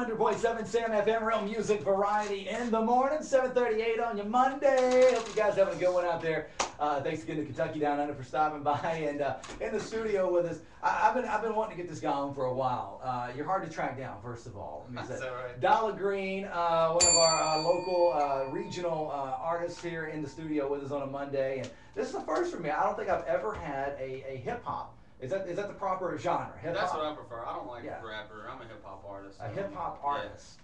100.7 Sam FM, real music variety in the morning, 7:38 on your Monday. Hope you guys having a good one out there. Thanks again to Kentucky Down Under for stopping by and in the studio with us. I've been wanting to get this guy on for a while. You're hard to track down, first of all. That's right. Dolla Green, one of our local regional artists here in the studio with us on a Monday, and this is the first for me. I don't think I've ever had a hip hop. Is that the proper genre? Hip-hop? That's what I prefer. I don't like rapper. I'm a hip hop artist. A hip hop artist.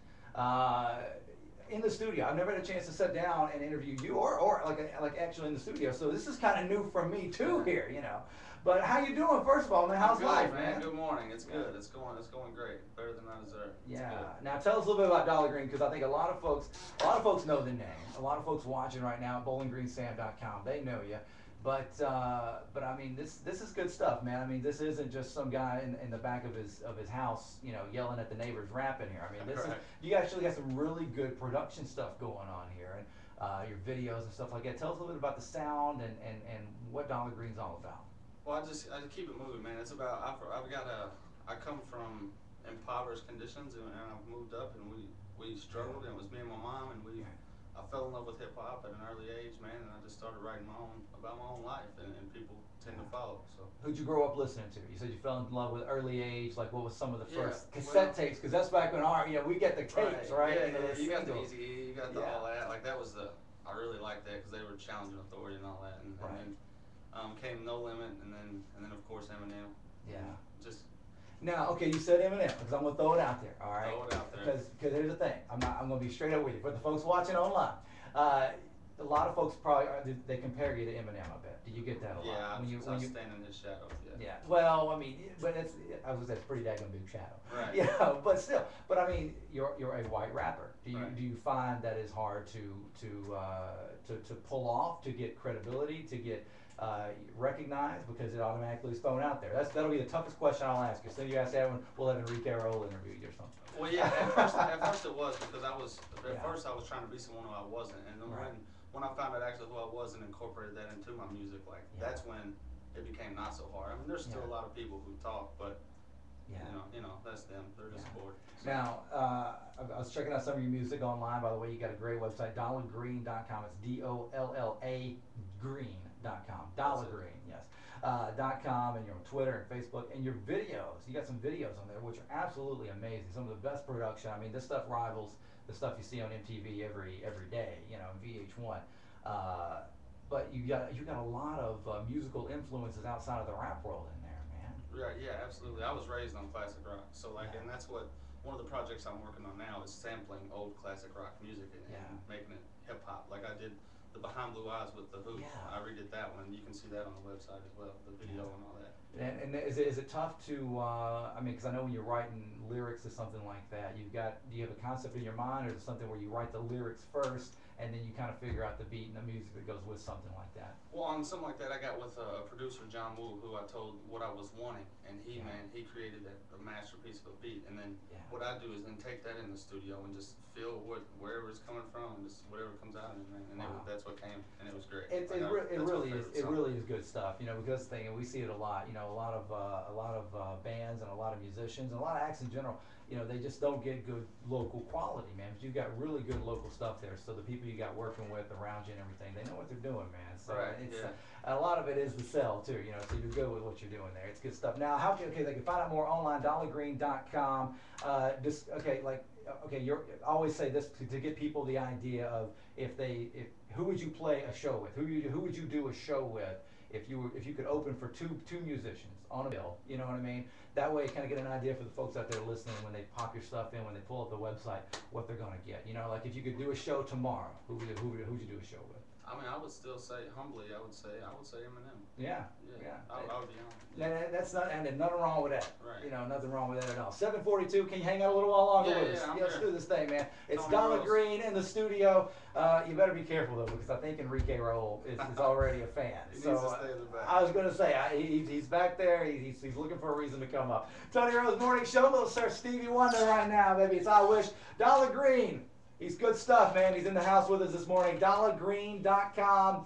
In the studio. I've never had a chance to sit down and interview you or like actually in the studio. So this is kind of new for me too here, you know. But how you doing? First of all, man, how's life, man? Good morning. It's good. It's going great. Better than I deserve. Yeah. Now tell us a little bit about Dolla Green, because I think a lot of folks know the name. A lot of folks watching right now at bowlinggreensam.com, they know you. But I mean, this is good stuff, man. I mean, this isn't just some guy in the back of his house, you know, yelling at the neighbors rapping here. I mean, this is, you actually got some really good production stuff going on here, and your videos and stuff like that. Tell us a little bit about the sound and what Dolla Green's all about. Well, I just keep it moving, man. It's about I come from impoverished conditions, and I've moved up, and we struggled, and it was me and my mom, and I fell in love with hip hop at an early age, man, and I just started writing about my own life, and people tend to follow. So who'd you grow up listening to? You said you fell in love with early age. Like, what was some of the first cassette tapes? Because that's back when we get the tapes, right? Yeah, you got the Easy, you got the all that. Like that was I really liked that because they were challenging authority and all that, and then came No Limit, and then of course Eminem. Yeah. Just. Now, okay, you said Eminem, because I'm gonna throw it out there, all right? Throw it out there. Because here's the thing, I'm gonna be straight up with you. For the folks watching online, a lot of folks probably they compare you to Eminem. I bet. Do you get that a lot? Yeah, when you stand in his shadow. Yeah. Well, I mean, but it's pretty daggone big shadow. Right. Yeah, but still, I mean, you're a white rapper. Do you find that it's hard to pull off, to get credibility, to get recognized, because it automatically is thrown out there? That'll be the toughest question I'll ask you. So you ask that one, we'll have Enrique Roll interview you or something. Well, yeah, at first it was, because first I was trying to be someone who I wasn't, and then when I found out actually who I was and incorporated that into my music, that's when it became not so hard. I mean, there's still a lot of people who talk, but you know, that's them. They're just bored. So. Now, I was checking out some of your music online. By the way, you got a great website, dollagreen.com. It's DOLLA Green.com. Dolla Green, yes. .com, and you're on Twitter and Facebook, and your videos. You got some videos on there which are absolutely amazing. Some of the best production. I mean, this stuff rivals the stuff you see on MTV every day. You know, VH1. But you got a lot of musical influences outside of the rap world in there, man. Right. Yeah. Absolutely. I was raised on classic rock, so and that's what one of the projects I'm working on now is sampling old classic rock music and making it hip hop. Like I did the Behind Blue Eyes with the Who. I redid that one. You can see that on the website as well, the video and all that. And is it tough to? I mean, because I know when you're writing lyrics or something like that, do you have a concept in your mind, or is it something where you write the lyrics first and then you kind of figure out the beat and the music that goes with something like that? Well, on something like that, I got with a producer, John Woo, who I told what I was wanting, and he created a masterpiece of a beat, and then what I do is then take that in the studio and just feel wherever it's coming from, and just whatever comes out, and that's what came, and it was great. It really is good stuff, you know, because and we see it a lot, you know, a lot of bands and a lot of musicians and a lot of acts in general, you know, they just don't get good local quality, man. But you've got really good local stuff there, so the people you got working with around you and everything, they know what they're doing, man. So a lot of it is the sell too, you know. So you're good with what you're doing there. It's good stuff. Now, they can find out more online, dollagreen.com. You always say this to get people the idea of who would you play a show with? Who would you do a show with if you could open for two musicians on a bill? You know what I mean? That way, kind of get an idea for the folks out there listening when they pop your stuff in, when they pull up the website, what they're gonna get. You know, like if you could do a show tomorrow, who'd you do a show with? I mean, I would still say humbly, I would say Eminem. Yeah. I would be honest. That's not, and there's nothing wrong with that. Right. You know, nothing wrong with that at all. 7:42. Can you hang out a little while longer with us? Let's do this thing, man. It's Dolla Green in the studio. You better be careful though, because I think Enrique Roll is already a fan. He needs to stay in the back. I was going to say he's back there. He's looking for a reason to come up. Tony Rose Morning Show, little Sir Stevie Wonder right now, baby. It's I Wish. Dolla Green. He's good stuff, man. He's in the house with us this morning. DollaGreen.com.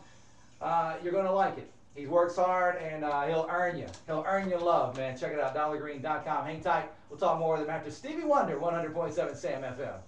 You're going to like it. He works hard, and he'll earn you. He'll earn your love, man. Check it out, DollaGreen.com. Hang tight. We'll talk more with him after Stevie Wonder, 100.7 Sam FM.